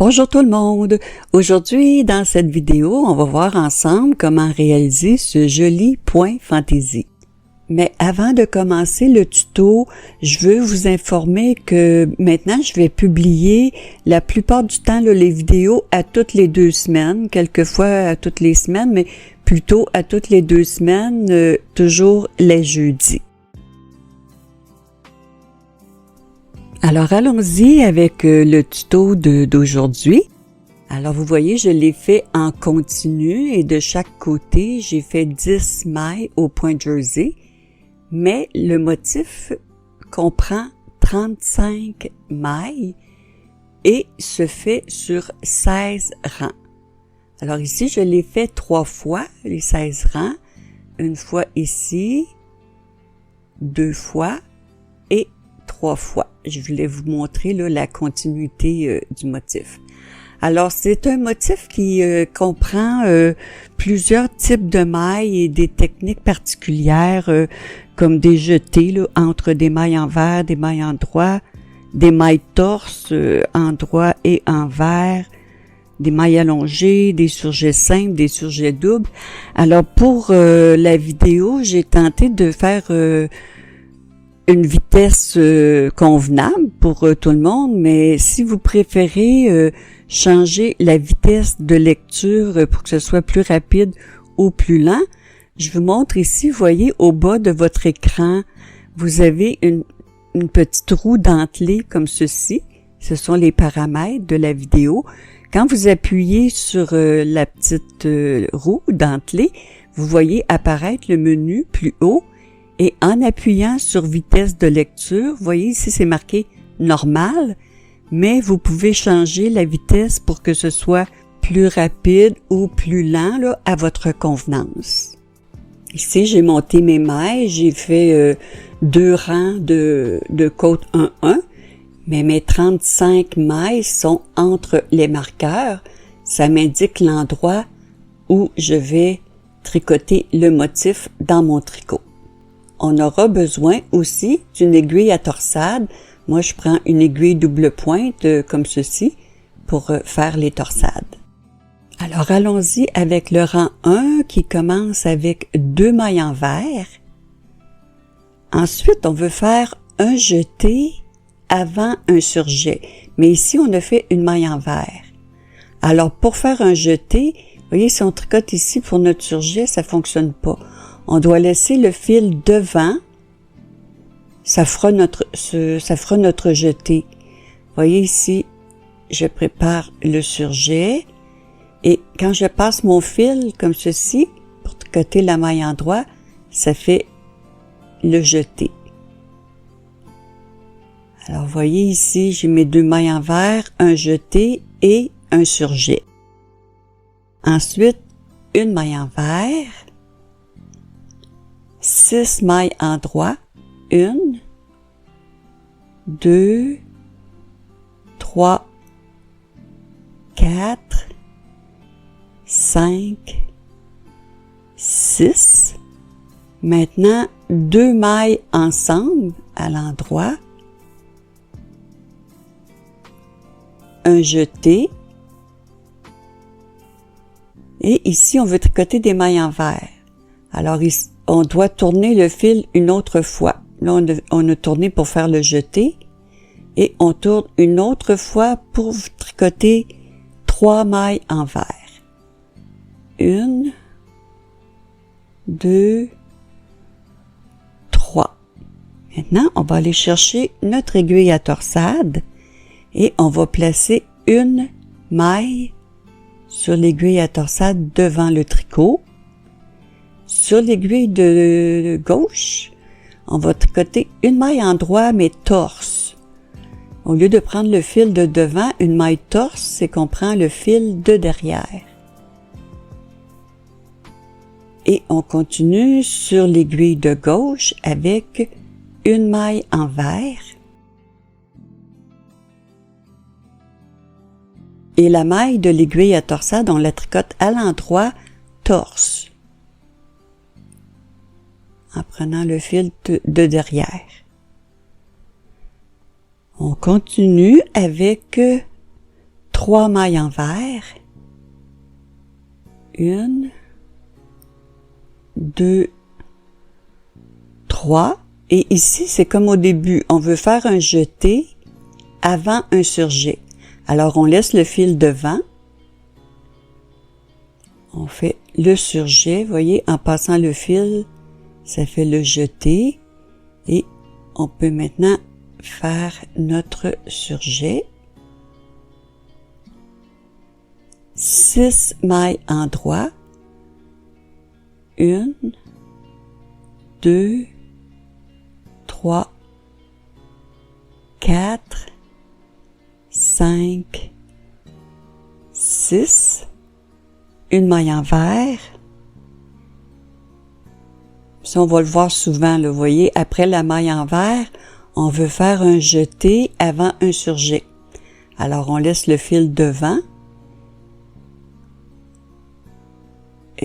Bonjour tout le monde! Aujourd'hui, dans cette vidéo, on va voir ensemble comment réaliser ce joli point fantaisie. Mais avant de commencer le tuto, je veux vous informer que maintenant, je vais publier la plupart du temps les vidéos à toutes les 2 semaines, quelquefois à toutes les semaines, mais plutôt à toutes les 2 semaines, toujours les jeudis. Alors, allons-y avec le tuto d'aujourd'hui. Alors, vous voyez, je l'ai fait en continu et de chaque côté, j'ai fait 10 mailles au point jersey, mais le motif comprend 35 mailles et se fait sur 16 rangs. Alors ici, je l'ai fait 3 fois, les 16 rangs, une fois ici, 2 fois et 3 fois. Je voulais vous montrer là, la continuité du motif. Alors, c'est un motif qui comprend plusieurs types de mailles et des techniques particulières comme des jetés là, entre des mailles envers, des mailles endroit, des mailles torse endroit et envers, des mailles allongées, des surjets simples, des surjets doubles. Alors, pour la vidéo, j'ai tenté de faire une vitesse convenable pour tout le monde, mais si vous préférez changer la vitesse de lecture pour que ce soit plus rapide ou plus lent, je vous montre ici, vous voyez, au bas de votre écran, vous avez une petite roue dentelée comme ceci. Ce sont les paramètres de la vidéo. Quand vous appuyez sur la petite roue dentelée, vous voyez apparaître le menu plus haut. Et en appuyant sur vitesse de lecture, vous voyez ici c'est marqué normal, mais vous pouvez changer la vitesse pour que ce soit plus rapide ou plus lent là, à votre convenance. Ici j'ai monté mes mailles, j'ai fait 2 rangs de côte 1-1, mais mes 35 mailles sont entre les marqueurs. Ça m'indique l'endroit où je vais tricoter le motif dans mon tricot. On aura besoin aussi d'une aiguille à torsade. Moi, je prends une aiguille double pointe comme ceci pour faire les torsades. Alors, allons-y avec le rang 1 qui commence avec 2 mailles envers. Ensuite, on veut faire un jeté avant un surjet. Mais ici, on a fait une maille envers. Alors, pour faire un jeté, vous voyez, si on tricote ici pour notre surjet, ça fonctionne pas. On doit laisser le fil devant, ça fera notre jeté. Vous voyez ici, je prépare le surjet et quand je passe mon fil comme ceci, pour tricoter la maille endroit, ça fait le jeté. Alors, vous voyez ici, j'ai mes 2 mailles envers, un jeté et un surjet. Ensuite, une maille envers, 6 mailles endroit, 1, 2, 3, 4, 5, 6. Maintenant, 2 mailles ensemble à l'endroit, un jeté, et ici on veut tricoter des mailles envers. Alors ici, on doit tourner le fil une autre fois. Là, on a tourné pour faire le jeté et on tourne une autre fois pour tricoter 3 mailles envers. 1, 2, 3. Maintenant, on va aller chercher notre aiguille à torsade et on va placer une maille sur l'aiguille à torsade devant le tricot. Sur l'aiguille de gauche, on va tricoter une maille endroit mais torse. Au lieu de prendre le fil de devant, une maille torse, c'est qu'on prend le fil de derrière. Et on continue sur l'aiguille de gauche avec une maille envers. Et la maille de l'aiguille à torsade, on la tricote à l'endroit torse, en prenant le fil de derrière. On continue avec 3 mailles envers, 1, 2, 3, et ici c'est comme au début, on veut faire un jeté avant un surjet. Alors on laisse le fil devant, on fait le surjet, voyez, en passant le fil, ça fait le jeté, et on peut maintenant faire notre surjet. 6 mailles endroits, 1, 2, 3, 4, 5, 6, une maille envers. Ça, on va le voir souvent, là, vous voyez, après la maille envers, on veut faire un jeté avant un surjet. Alors, on laisse le fil devant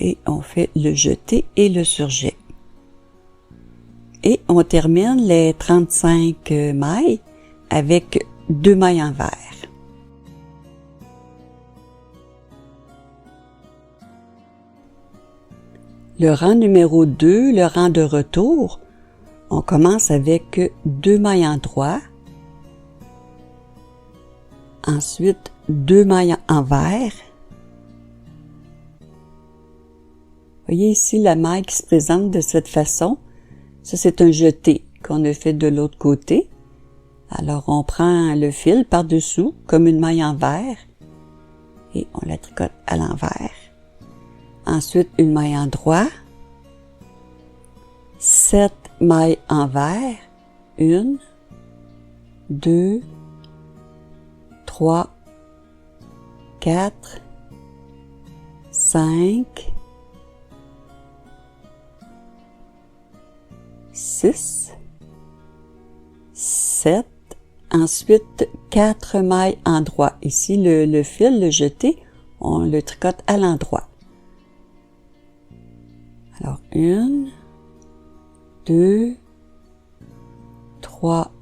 et on fait le jeté et le surjet. Et on termine les 35 mailles avec 2 mailles envers. Le rang numéro 2, le rang de retour, on commence avec 2 mailles endroits, ensuite 2 mailles envers. Voyez ici la maille qui se présente de cette façon. Ça, c'est un jeté qu'on a fait de l'autre côté. Alors, on prend le fil par-dessous, comme une maille envers, et on la tricote à l'envers. Ensuite, une maille endroit, 7 mailles envers, 1, 2, 3, 4, 5, 6, 7, ensuite 4 mailles endroits. Ici, le fil, le jeté, on le tricote à l'endroit. Alors, 1, 2, 3,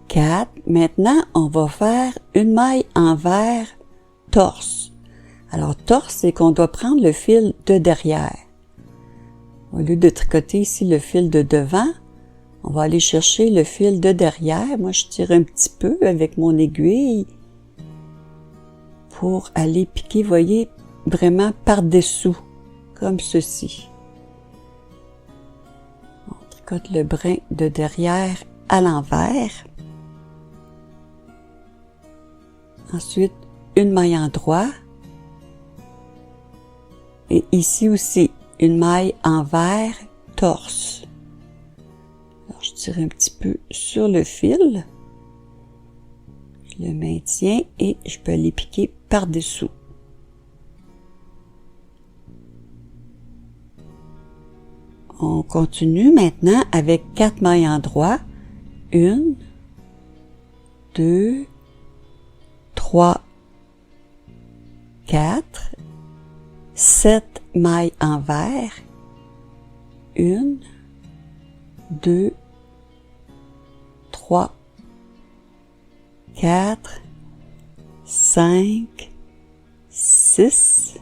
4. Maintenant, on va faire une maille envers torse. Alors, torse, c'est qu'on doit prendre le fil de derrière. Au lieu de tricoter ici le fil de devant, on va aller chercher le fil de derrière. Moi, je tire un petit peu avec mon aiguille pour aller piquer, voyez, vraiment par-dessous, comme ceci. On tricote le brin de derrière à l'envers. Ensuite, une maille endroit. Et ici aussi, une maille envers torse. Alors, je tire un petit peu sur le fil. Je le maintiens et je peux aller piquer par-dessous. On continue maintenant avec 4 mailles endroits. 1, 2, 3, 4, 7 mailles envers. 1, 2, 3, 4, 5, 6,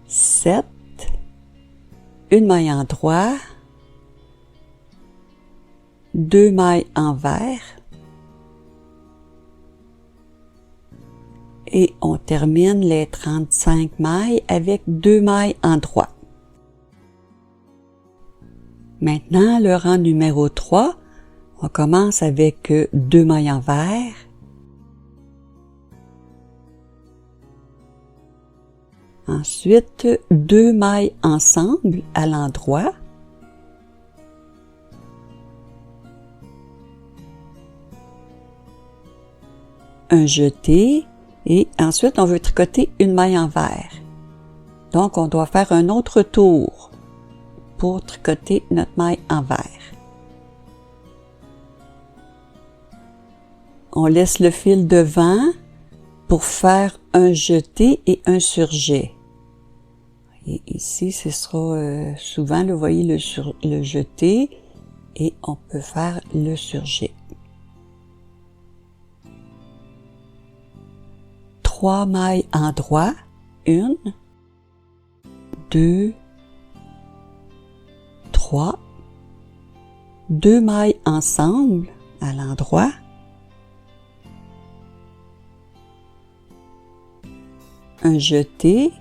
7, une maille endroit, 2 mailles envers, et on termine les 35 mailles avec 2 mailles endroits. Maintenant, le rang numéro 3, on commence avec 2 mailles envers, ensuite 2 mailles ensemble à l'endroit, un jeté, et ensuite on veut tricoter une maille envers. Donc on doit faire un autre tour pour tricoter notre maille envers. On laisse le fil devant pour faire un jeté et un surjet. Et ici, ce sera souvent, vous voyez, le jeté, et on peut faire le surjet. 3 mailles en droit, 1, 2, 3, 2 mailles ensemble à l'endroit, un jeté,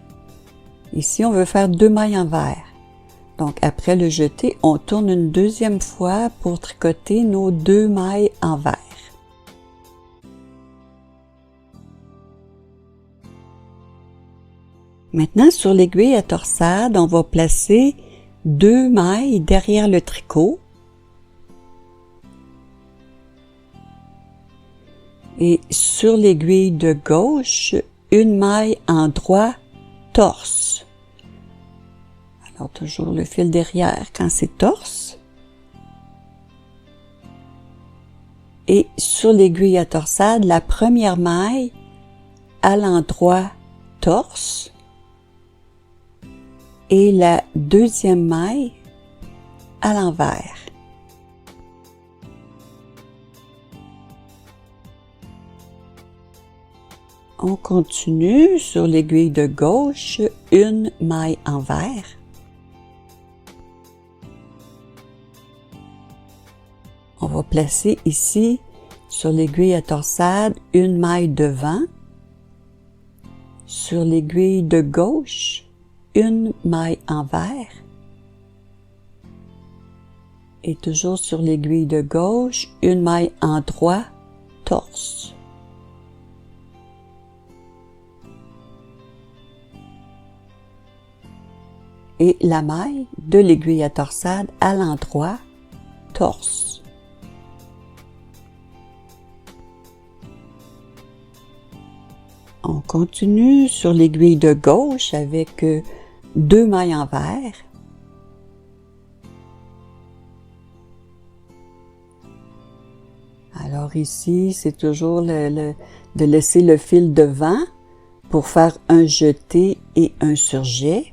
ici on veut faire 2 mailles envers. Donc après le jeté, on tourne une deuxième fois pour tricoter nos 2 mailles envers. Maintenant, sur l'aiguille à torsade, on va placer 2 mailles derrière le tricot. Et sur l'aiguille de gauche, une maille en droit torse. Alors toujours le fil derrière quand c'est torse. Et sur l'aiguille à torsade, la première maille à l'endroit torse. Et la deuxième maille à l'envers. On continue sur l'aiguille de gauche, une maille envers. On va placer ici, sur l'aiguille à torsade, une maille devant. Sur l'aiguille de gauche, une maille envers. Et toujours sur l'aiguille de gauche, une maille en droit, torse. Et la maille de l'aiguille à torsade à l'endroit, torse. On continue sur l'aiguille de gauche avec 2 mailles envers. Alors ici, c'est toujours de laisser le fil devant pour faire un jeté et un surjet.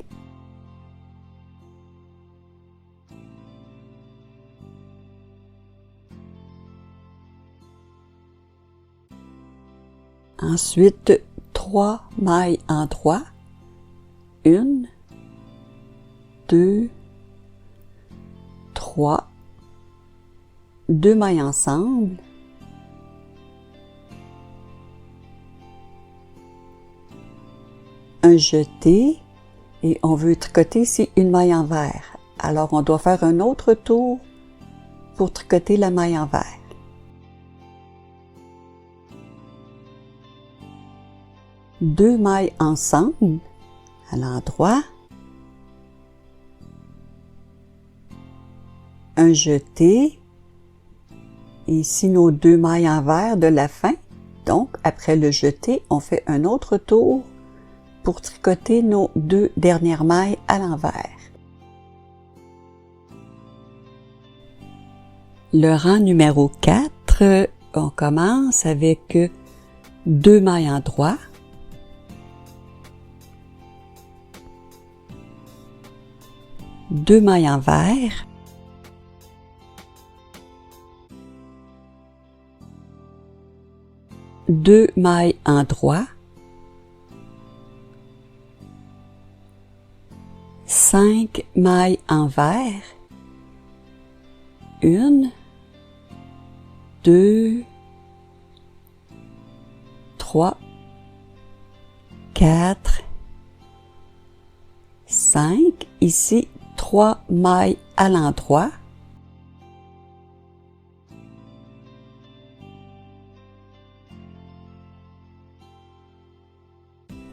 Ensuite, 3 mailles en droit. 1, 2, 3, 2 mailles ensemble. Un jeté et on veut tricoter ici une maille envers. Alors on doit faire un autre tour pour tricoter la maille envers. Deux mailles ensemble à l'endroit, un jeté, et ici nos 2 mailles envers de la fin. Donc après le jeté, on fait un autre tour pour tricoter nos 2 dernières mailles à l'envers. Le rang numéro 4, on commence avec 2 mailles en droit, deux mailles envers, deux mailles en droit, 5 mailles envers, 1, 2, 3, 4, 5, ici 3 mailles à l'endroit.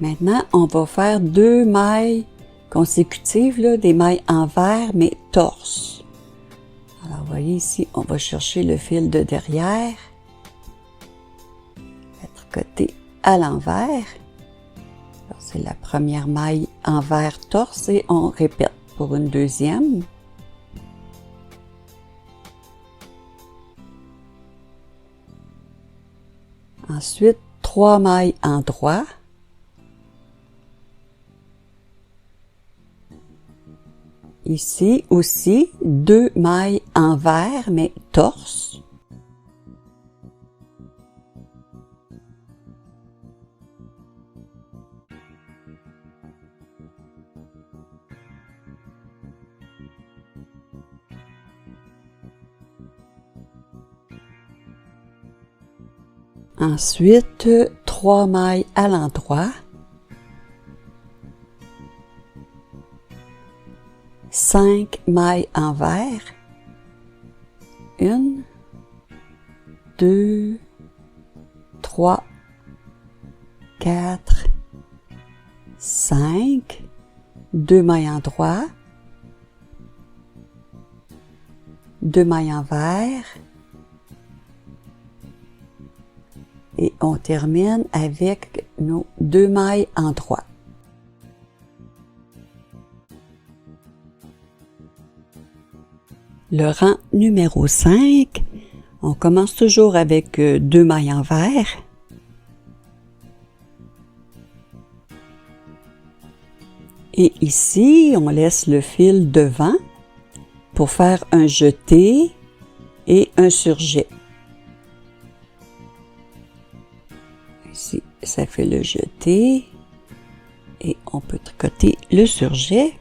Maintenant, on va faire 2 mailles consécutives, là, des mailles envers mais torse. Alors, vous voyez ici, on va chercher le fil de derrière, la tricoter à l'envers. C'est la première maille envers torse et on répète pour une deuxième. Ensuite, 3 mailles en droit. Ici aussi, 2 mailles envers mais torse. Ensuite, 3 mailles à l'endroit. 5 mailles envers. 1, 2, 3, 4, 5, 2 mailles en droit, 2 mailles envers, et on termine avec nos 2 mailles en droit. Le rang numéro 5, on commence toujours avec 2 mailles envers. Et ici, on laisse le fil devant pour faire un jeté et un surjet. Ici, ça fait le jeté et on peut tricoter le surjet.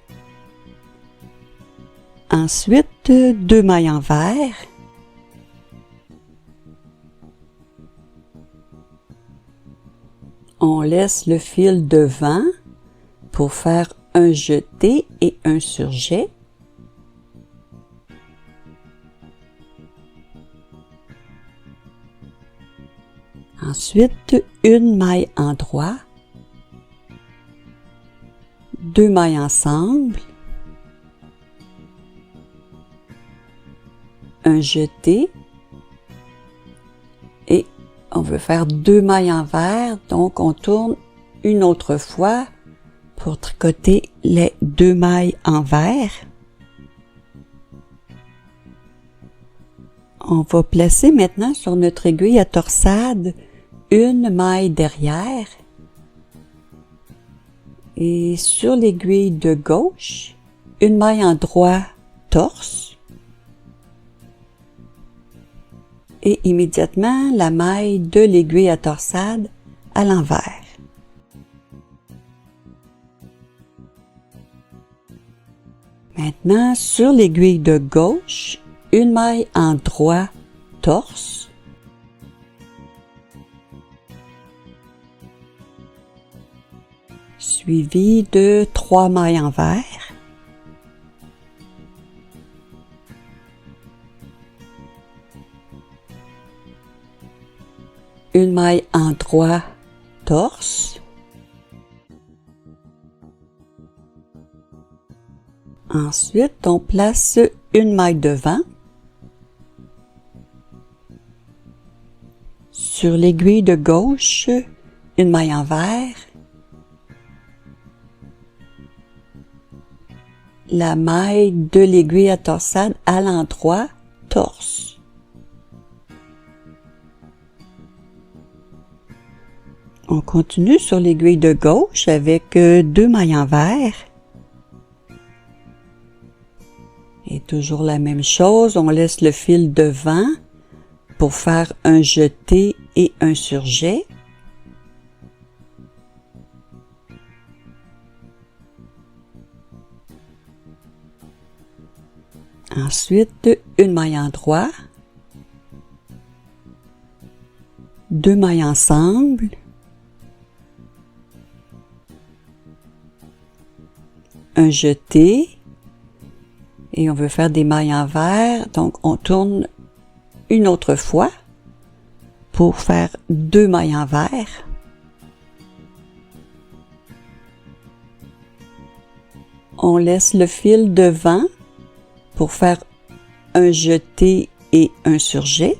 Ensuite, 2 mailles envers. On laisse le fil devant pour faire un jeté et un surjet. Ensuite, une maille en droit, 2 mailles ensemble, un jeté et on veut faire 2 mailles envers, donc on tourne une autre fois pour tricoter les 2 mailles envers. On va placer maintenant sur notre aiguille à torsade une maille derrière et sur l'aiguille de gauche, une maille en droit torse et immédiatement la maille de l'aiguille à torsade à l'envers. Maintenant, sur l'aiguille de gauche, une maille en droit torse, suivi de 3 mailles envers, une maille en droit torse, ensuite on place une maille devant, sur l'aiguille de gauche, une maille envers, la maille de l'aiguille à torsade à l'endroit torse. On continue sur l'aiguille de gauche avec 2 mailles envers. Et toujours la même chose, on laisse le fil devant pour faire un jeté et un surjet. Ensuite, une maille en droit, 2 mailles ensemble, un jeté, et on veut faire des mailles envers, donc on tourne une autre fois pour faire 2 mailles envers. On laisse le fil devant pour faire un jeté et un surjet.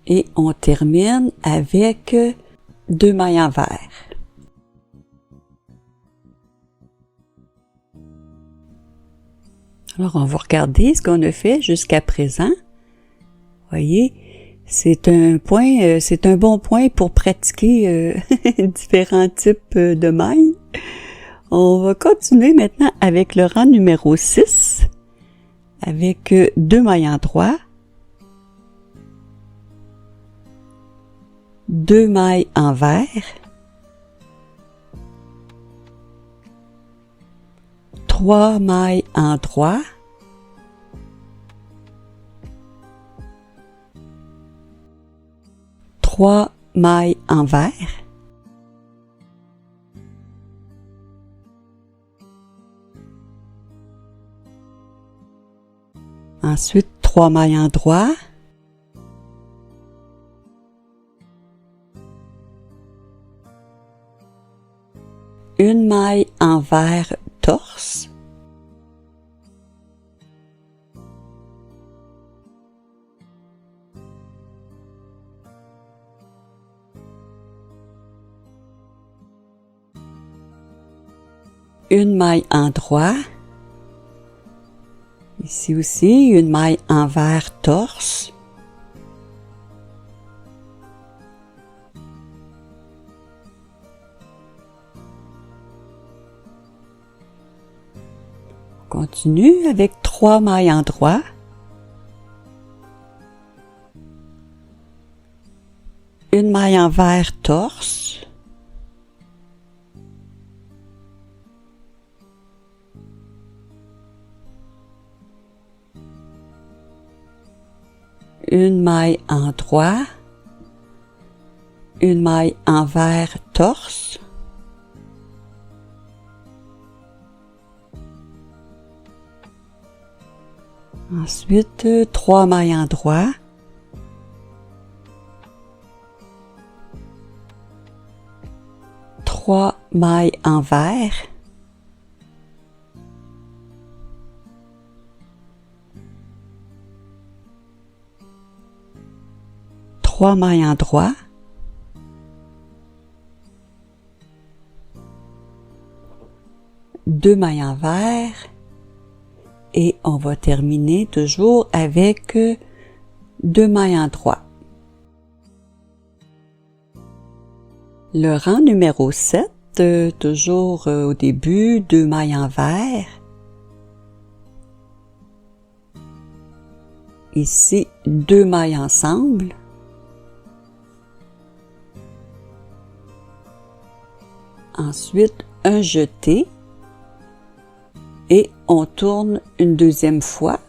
Et on termine avec 2 mailles envers. Alors, on va regarder ce qu'on a fait jusqu'à présent. Voyez, c'est un bon point pour pratiquer différents types de mailles. On va continuer maintenant avec le rang numéro 6, avec 2 mailles en droit, 2 mailles envers, 3 mailles en droit, trois mailles envers, ensuite 3 mailles en droit, une maille envers torse, une maille en droit, ici aussi une maille envers torse, continue avec 3 mailles en droit, une maille envers torse, une maille en droit, une maille envers torse, ensuite 3 mailles en droit, trois mailles envers, trois mailles en droit, deux mailles envers, et on va terminer toujours avec 2 mailles en droit. Le rang numéro 7, toujours au début, 2 mailles envers. Ici, 2 mailles ensemble. Ensuite, un jeté. Et on tourne une deuxième fois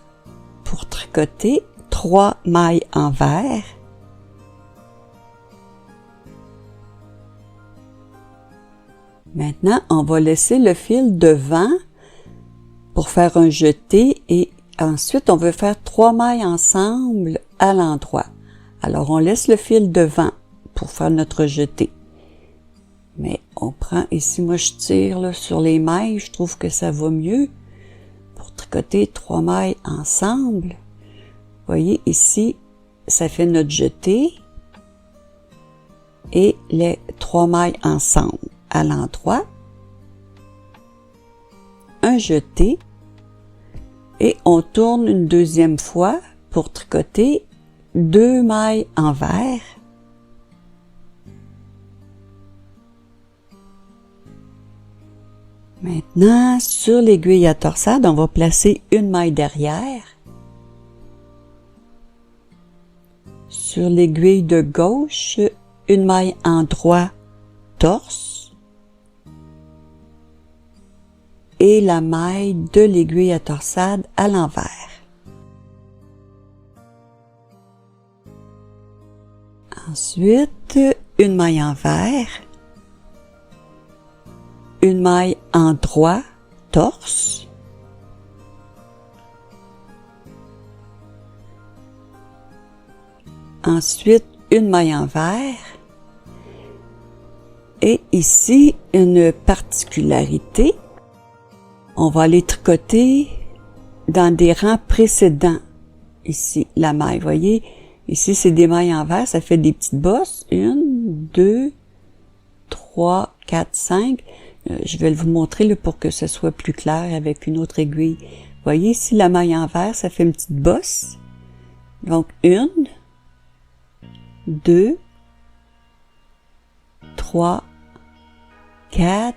pour tricoter 3 mailles envers. Maintenant, on va laisser le fil devant pour faire un jeté et ensuite on veut faire 3 mailles ensemble à l'endroit. Alors on laisse le fil devant pour faire notre jeté. Mais on prend ici, moi je tire là, sur les mailles, je trouve que ça va mieux pour tricoter 3 mailles ensemble. Vous voyez ici, ça fait notre jeté et les 3 mailles ensemble à l'endroit, un jeté et on tourne une deuxième fois pour tricoter 2 mailles envers. Maintenant, sur l'aiguille à torsade, on va placer une maille derrière. Sur l'aiguille de gauche, une maille en droit torse. Et la maille de l'aiguille à torsade à l'envers. Ensuite, une maille envers. Une maille en droit, torse. Ensuite, une maille envers. Et ici, une particularité. On va aller tricoter dans des rangs précédents. Ici, la maille, voyez. Ici, c'est des mailles envers, ça fait des petites bosses. 1, 2, 3, 4, 5. Je vais vous montrer là, pour que ce soit plus clair avec une autre aiguille. Vous voyez ici la maille envers, ça fait une petite bosse. Donc 1, 2, 3, 4,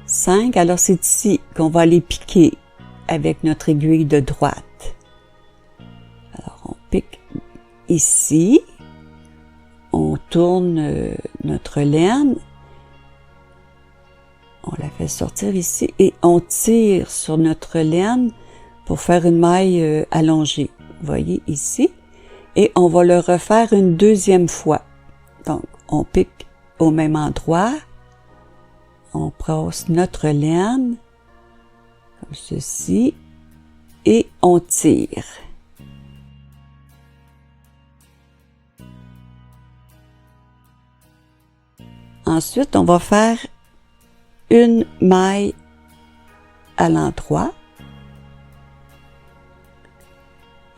5. Alors c'est ici qu'on va aller piquer avec notre aiguille de droite. Alors on pique ici. On tourne notre laine. On la fait sortir ici et on tire sur notre laine pour faire une maille allongée. Vous voyez ici. Et on va le refaire une deuxième fois. Donc, on pique au même endroit. On brosse notre laine, comme ceci, et on tire. Ensuite, on va faire une maille à l'endroit.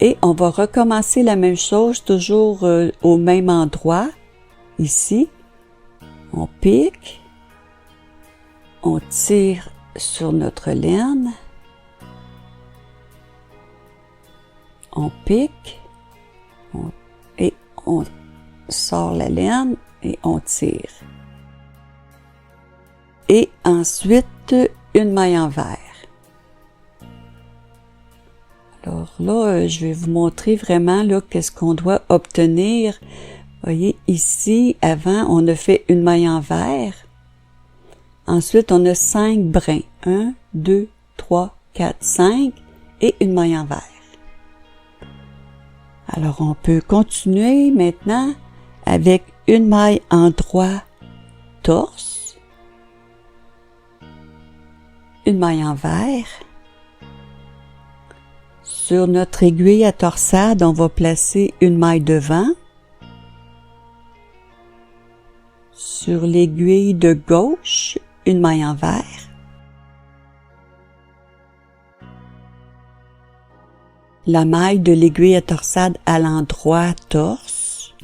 Et on va recommencer la même chose, toujours au même endroit. Ici, on pique, on tire sur notre laine, on pique, et on sort la laine et on tire. Et ensuite, une maille envers. Alors là, je vais vous montrer vraiment là qu'est-ce qu'on doit obtenir. Vous voyez, ici, avant, on a fait une maille envers. Ensuite, on a 5 brins. 1, 2, 3, 4, 5 et une maille envers. Alors, on peut continuer maintenant avec une maille en droit torse, une maille envers. Sur notre aiguille à torsade, on va placer une maille devant. Sur l'aiguille de gauche, une maille envers. La maille de l'aiguille à torsade à l'endroit torse.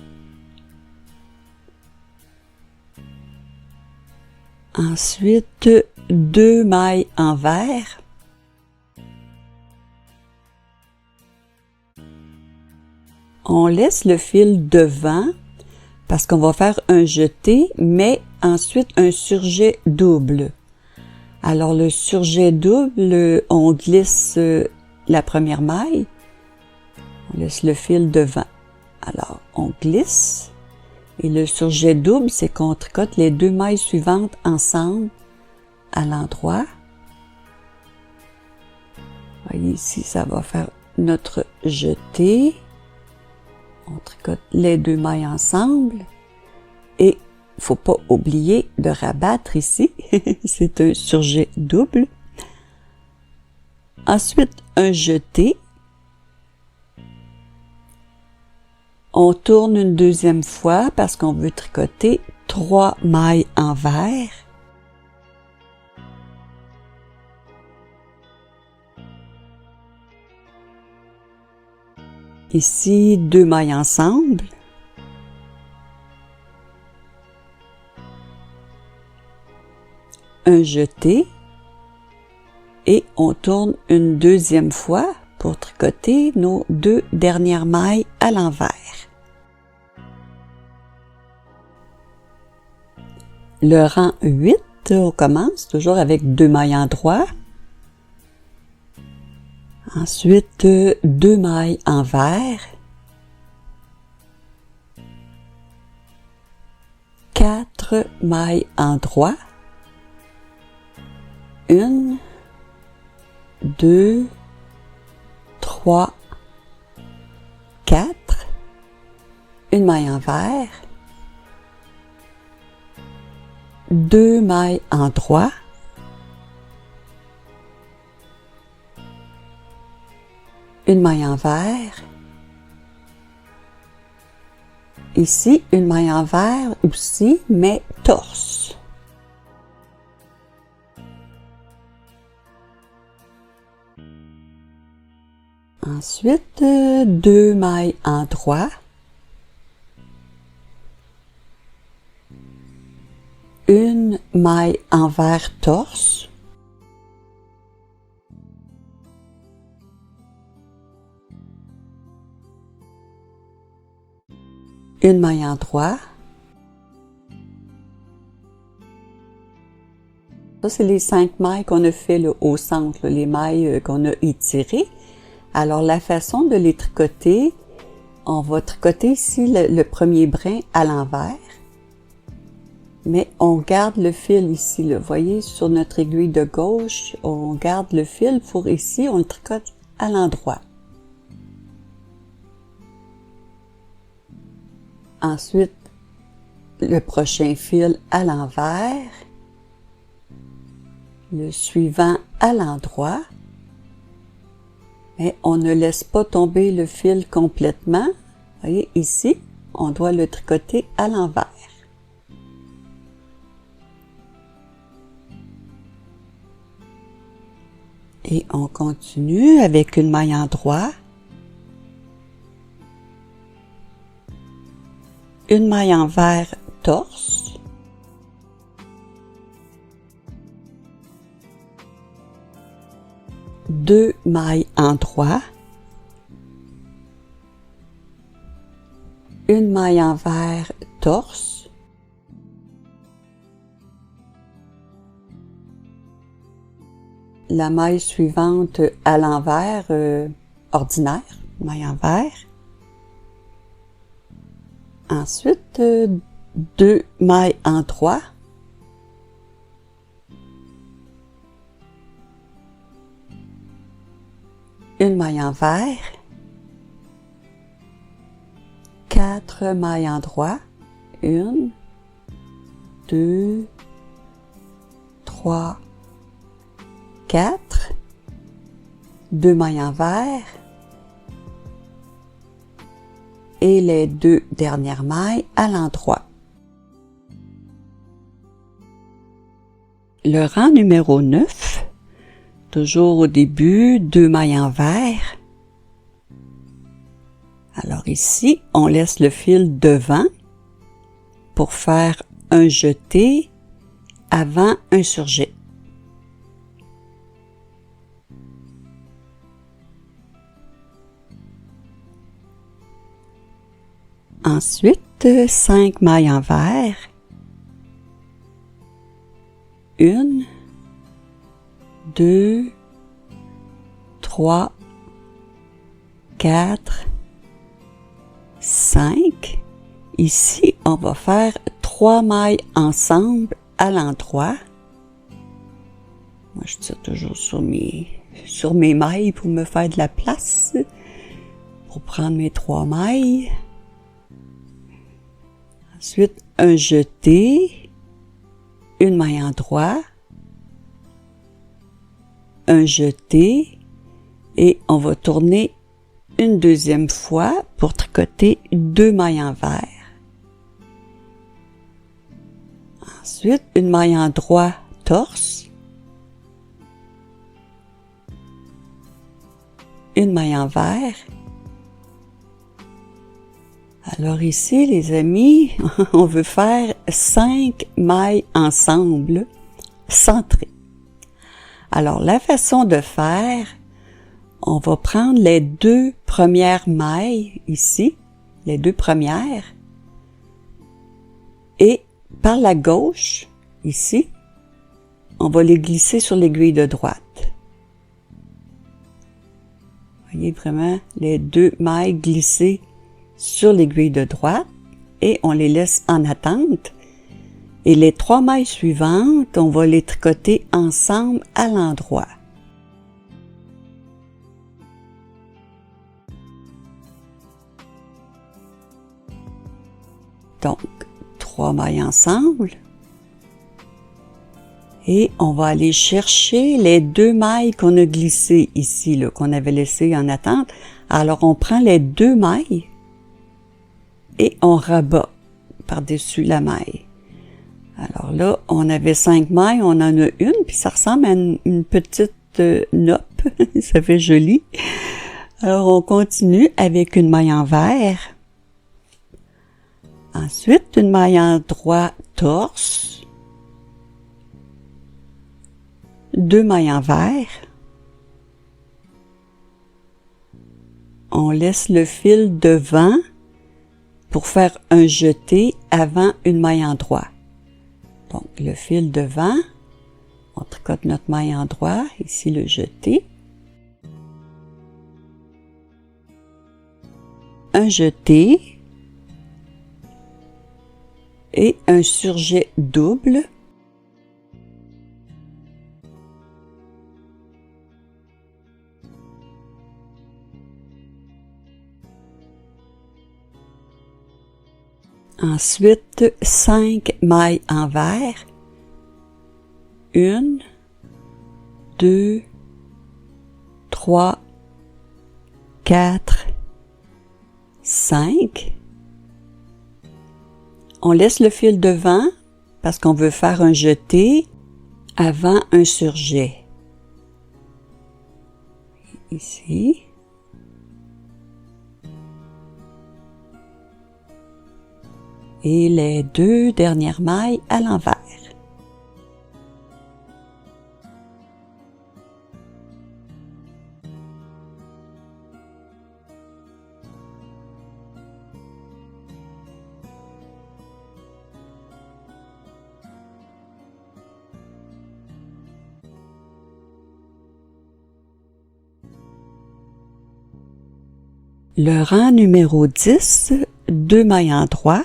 Ensuite, 2 mailles envers. On laisse le fil devant parce qu'on va faire un jeté, mais ensuite un surjet double. Alors le surjet double, on glisse la première maille, on laisse le fil devant. Alors on glisse et le surjet double, c'est qu'on tricote les 2 mailles suivantes ensemble à l'endroit. Voyez ici, ça va faire notre jeté. On tricote les 2 mailles ensemble et il faut pas oublier de rabattre ici. C'est un surjet double. Ensuite, un jeté. On tourne une deuxième fois parce qu'on veut tricoter 3 mailles envers. Ici, 2 mailles ensemble. Un jeté. Et on tourne une deuxième fois pour tricoter nos 2 dernières mailles à l'envers. Le rang 8, on commence toujours avec 2 mailles en droit. Ensuite, 2 mailles envers, 4 mailles en droit, 1, 2, 3, 4, une maille envers, 2 mailles en droit, une maille envers, ici une maille envers aussi, mais torse. Ensuite, 2 mailles en droit, une maille envers torse, une maille en droit. Ça, c'est les 5 mailles qu'on a fait là, au centre, là, les mailles qu'on a étirées. Alors, la façon de les tricoter, on va tricoter ici le premier brin à l'envers. mais on garde le fil ici, là. Vous voyez, sur notre aiguille de gauche, on garde le fil pour ici, on le tricote à l'endroit. Ensuite, le prochain fil à l'envers, le suivant à l'endroit, mais on ne laisse pas tomber le fil complètement. Vous voyez, ici, on doit le tricoter à l'envers. Et on continue avec une maille endroit, une maille envers torse, deux mailles endroit, une maille envers torse, la maille suivante à l'envers, ordinaire, maille envers. Ensuite, deux mailles endroit, une maille envers, quatre mailles endroit, une, deux, trois, quatre, deux mailles envers, et les deux dernières mailles à l'endroit. Le rang numéro 9, toujours au début, deux mailles envers. Alors ici, on laisse le fil devant pour faire un jeté avant un surjet. Ensuite, 5 mailles envers, une, deux, trois, quatre, 5. Ici, on va faire 3 mailles ensemble à l'endroit. Moi, je tire toujours sur mes mailles pour me faire de la place, pour prendre mes 3 mailles. Ensuite, un jeté, une maille endroit, un jeté, et on va tourner une deuxième fois pour tricoter 2 mailles envers. Ensuite, une maille endroit torse, une maille envers. Alors ici, les amis, on veut faire 5 mailles ensemble, centrées. Alors, la façon de faire, on va prendre les 2 premières mailles ici, les 2 premières, et par la gauche, ici, on va les glisser sur l'aiguille de droite. Vous voyez vraiment les 2 mailles glissées sur l'aiguille de droite et on les laisse en attente. Et les 3 mailles suivantes, on va les tricoter ensemble à l'endroit. Donc, 3 mailles ensemble. Et on va aller chercher les 2 mailles qu'on a glissées ici, là, qu'on avait laissées en attente. Alors, on prend les 2 mailles et on rabat par-dessus la maille. Alors là, on avait 5 mailles, on en a une, puis ça ressemble à une petite noppe. Ça fait joli. Alors, on continue avec une maille envers. Ensuite, une maille endroit torse. 2 mailles envers. On laisse le fil devant pour faire un jeté avant une maille endroit. Donc, le fil devant, on tricote notre maille endroit, ici le jeté. Un jeté. et un surjet double. Ensuite, 5 mailles envers. 1, 2, 3, 4, 5. On laisse le fil devant parce qu'on veut faire un jeté avant un surjet. Ici. Et les 2 dernières mailles à l'envers. Le rang numéro 10, 2 mailles en droit.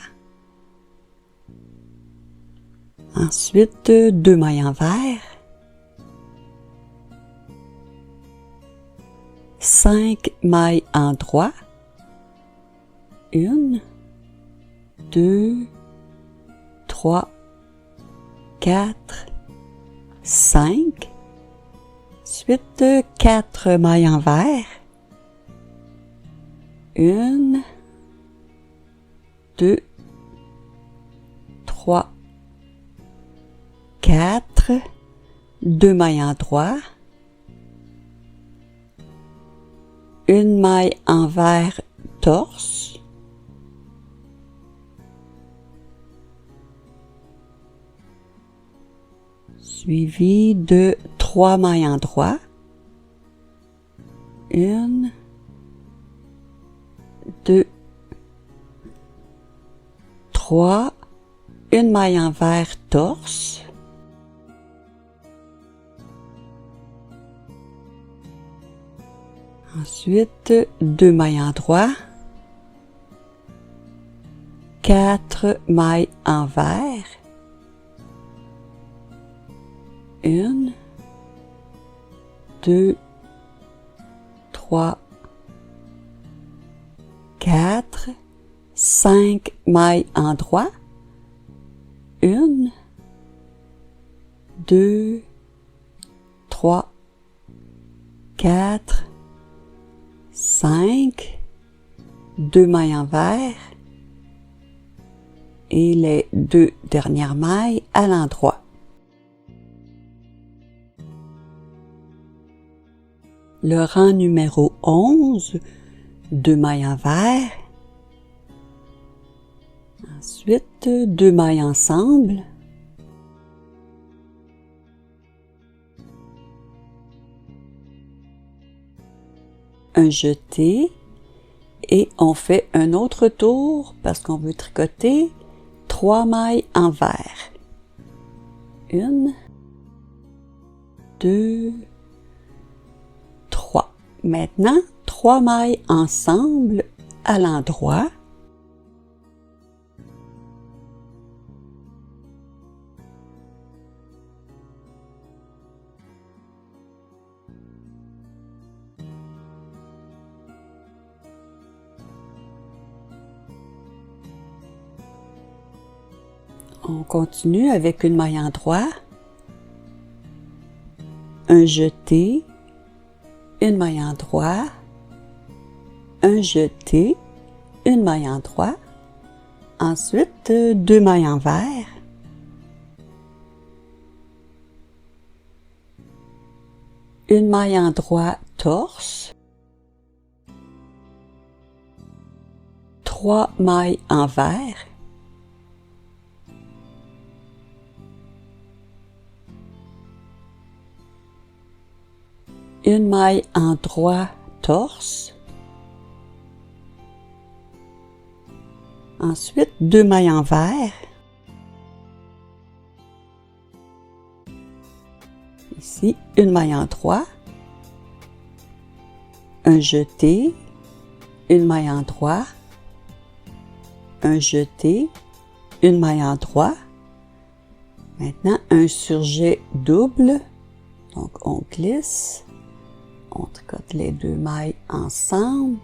Ensuite, 2 mailles envers. 5 mailles en droit. 1, 2, 3, 4, 5. Ensuite, 4 mailles envers. 1, 2, 3, 4, 2 mailles en droit, 1 maille envers torse, suivi de 3 mailles en droit, 1, 2, 3, 1 maille envers torse, ensuite 2 mailles en droit, 4 mailles envers, 1, 2, 3, 4, 5 mailles en droit, 1, 2, 3, 4, 5, 2 mailles envers et les 2 dernières mailles à l'endroit. Le rang numéro 11, 2 mailles envers, ensuite 2 mailles ensemble, un jeté et on fait un autre tour parce qu'on veut tricoter 3 mailles envers. 1, 2, 3. Maintenant, 3 mailles ensemble à l'endroit. On continue avec une maille en droit, un jeté, une maille en droit, un jeté, une maille en droit, ensuite 2 mailles envers, une maille en droit torse, 3 mailles envers, une maille en droit torse, ensuite 2 mailles envers, ici une maille en droit, un jeté, une maille en droit, un jeté, une maille en droit. Maintenant, un surjet double. Donc, on glisse, on tricote les deux mailles ensemble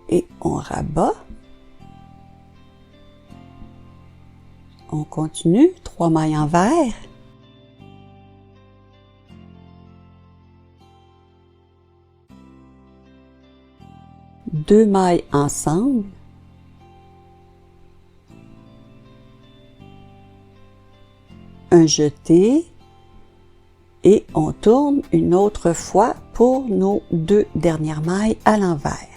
et on rabat. On continue, 3 mailles envers. Deux mailles ensemble. Un jeté. Et on tourne une autre fois pour nos 2 dernières mailles à l'envers.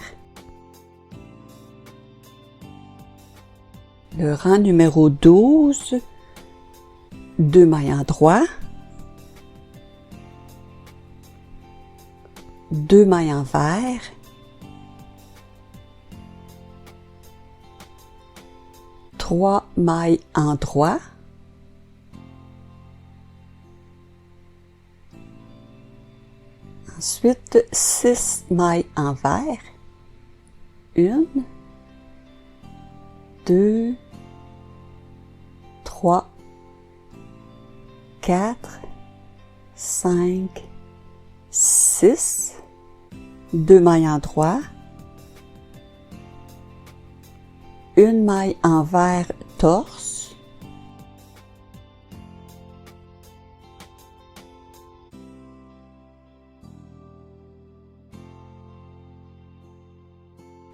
Le rang numéro 12, 2 mailles en droit, 2 mailles envers, trois mailles en droit, ensuite 6 mailles envers, 1, 2, 3, 4, 5, 6, 2 mailles en droit, une maille envers torse,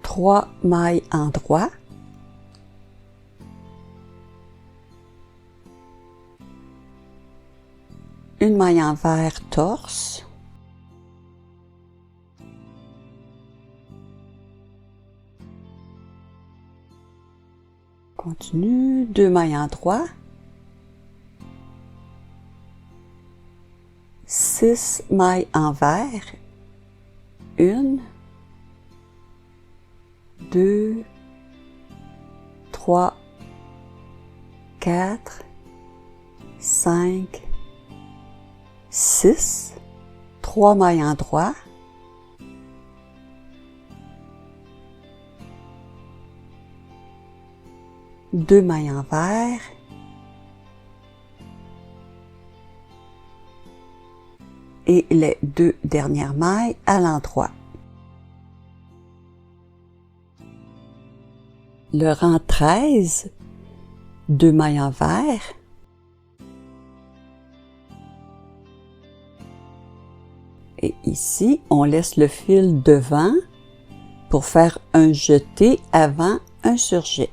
trois mailles en droit, une maille envers torse, continue, 2 mailles en droit, 6 mailles envers, 1, 2, 3, 4, 5, 6, 3 mailles en droit, deux mailles envers, et les 2 dernières mailles à l'endroit. Le rang 13, 2 mailles envers, et ici, on laisse le fil devant pour faire un jeté avant un surjet.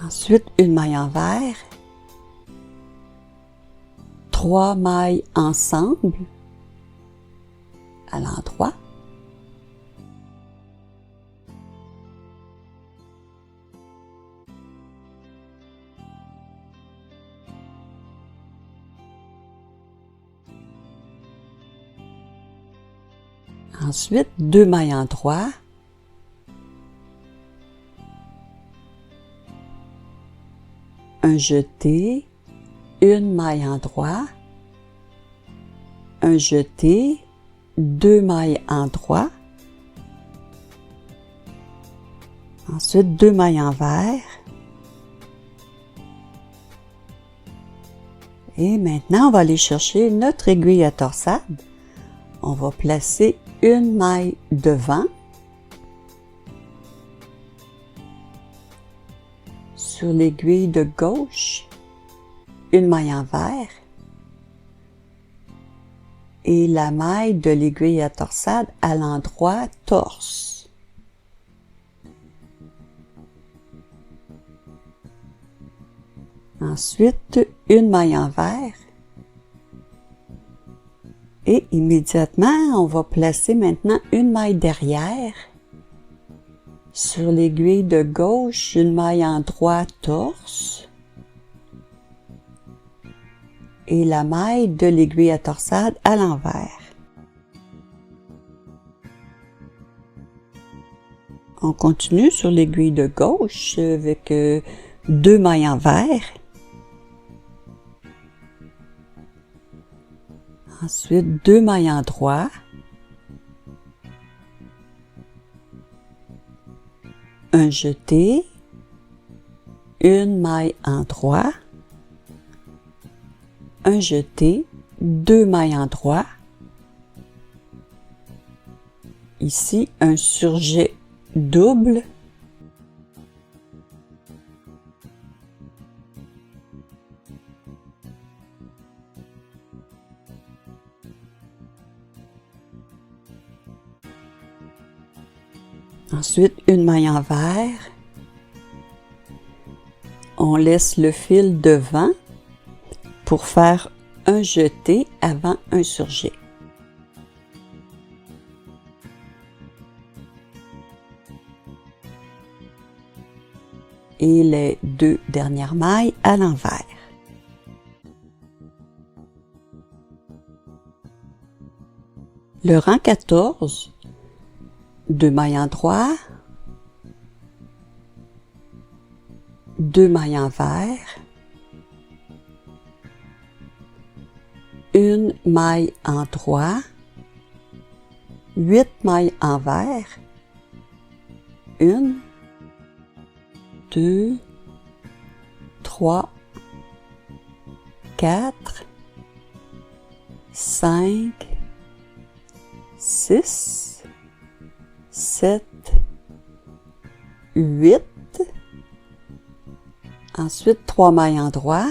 Ensuite, une maille envers, 3 mailles ensemble à l'endroit. Ensuite, 2 mailles en droit. Un jeté, une maille en droit, un jeté, 2 mailles en droit, ensuite 2 mailles envers, et maintenant on va aller chercher notre aiguille à torsade. On va placer une maille devant, sur l'aiguille de gauche, une maille envers et la maille de l'aiguille à torsade à l'endroit torse. Ensuite, une maille envers et immédiatement, on va placer maintenant une maille derrière. Sur l'aiguille de gauche, une maille en droit torse et la maille de l'aiguille à torsade à l'envers. On continue sur l'aiguille de gauche avec 2 mailles envers Ensuite, 2 mailles en droit. Un jeté, une maille en droit, un jeté, 2 mailles en droit. Ici, un surjet double. Ensuite, une maille envers. On laisse le fil devant pour faire un jeté avant un surjet. Et les 2 dernières mailles à l'envers. Le rang 14, 2 mailles en droit, 2 mailles envers, une maille en droit, 8 mailles envers, 1, 2, 3, 4, 5, 6, 7, 8. Ensuite, 3 mailles en droit.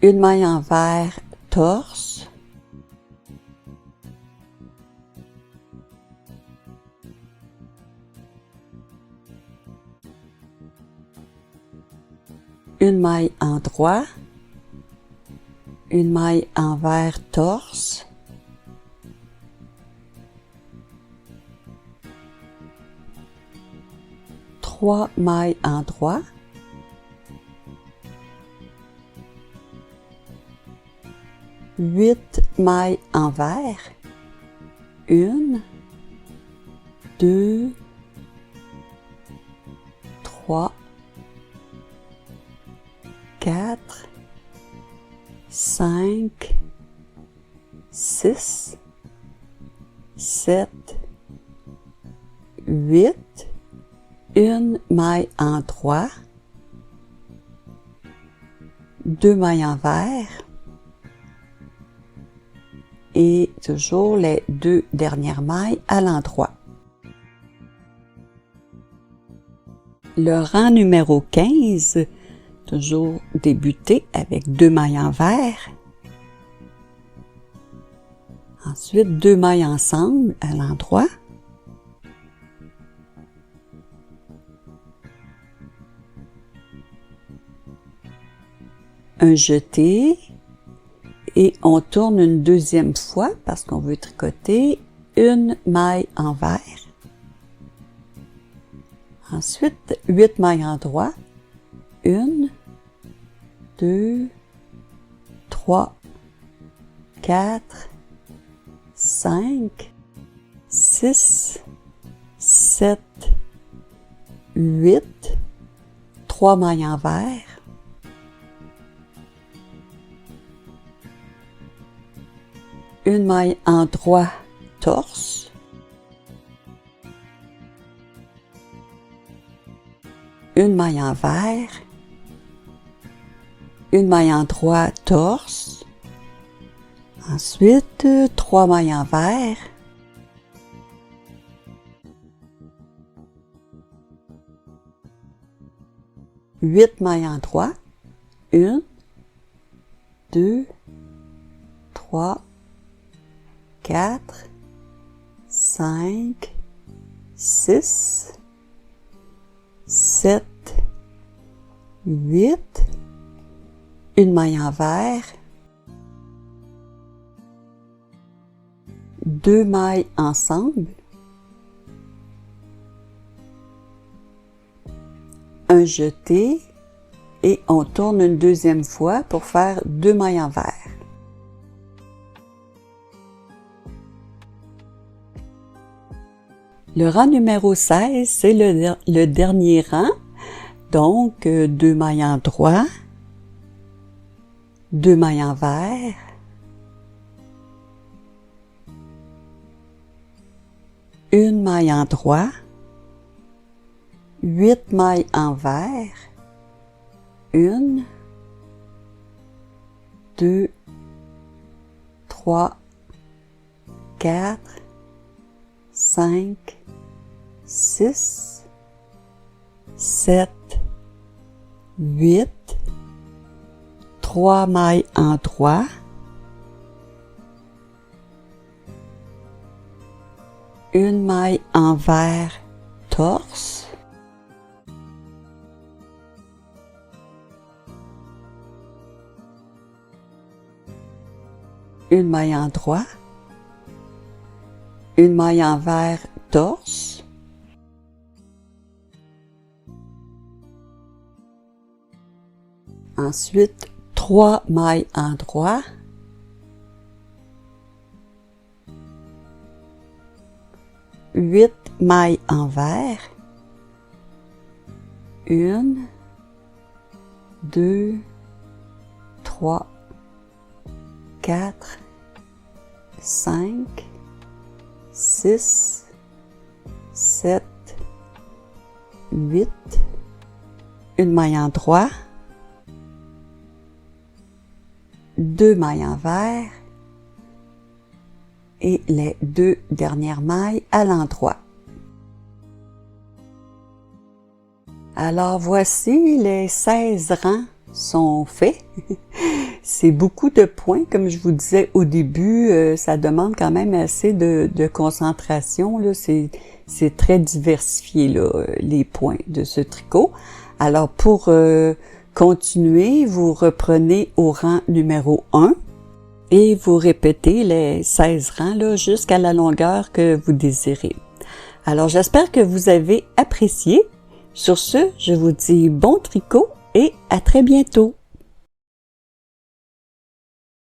Une maille envers, torse. Une maille en droit. Une maille envers, torse. Trois mailles en droit. Huit mailles envers. 1, 2, 3, 4, 5, 6, 7, 8, une maille en droit, 2 mailles envers et toujours les 2 dernières mailles à l'endroit. Le rang numéro 15, toujours débuté avec 2 mailles envers. Ensuite, 2 mailles ensemble à l'endroit. Un jeté et on tourne une deuxième fois parce qu'on veut tricoter une maille envers. Ensuite, 8 mailles en droit. 1, 2, 3, 4, 5, 6, 7, 8, 3 mailles envers. Une maille en droit, torse. Une maille envers. Une maille en droit, torse. Ensuite, 3 mailles envers. Huit mailles en droit. 1, 2, 3, 4, 5, 6, 7, 8, une maille envers, 2 mailles ensemble, un jeté et on tourne une deuxième fois pour faire 2 mailles envers. Le rang numéro 16, c'est le dernier rang. Donc, 2 mailles en droit, 2 mailles envers, une maille en droit, 8 mailles envers, 1, 2, 3, 4, 5, 6, 7, 8, 3 mailles en droit, une maille envers torse, une maille en droit, une maille envers torse, ensuite 3 mailles en droit, huit mailles envers, 1, 2, 3, 4, 5, 6, 7, 8, une maille en droit, 2 mailles envers et les 2 dernières mailles à l'endroit. Alors voici, les 16 rangs sont faits. C'est beaucoup de points, comme je vous disais au début, ça demande quand même assez de concentration, là. C'est très diversifié, là, les points de ce tricot. Alors pour continuer, vous reprenez au rang numéro 1 et vous répétez les 16 rangs là, jusqu'à la longueur que vous désirez. Alors j'espère que vous avez apprécié. Sur ce, je vous dis bon tricot et à très bientôt.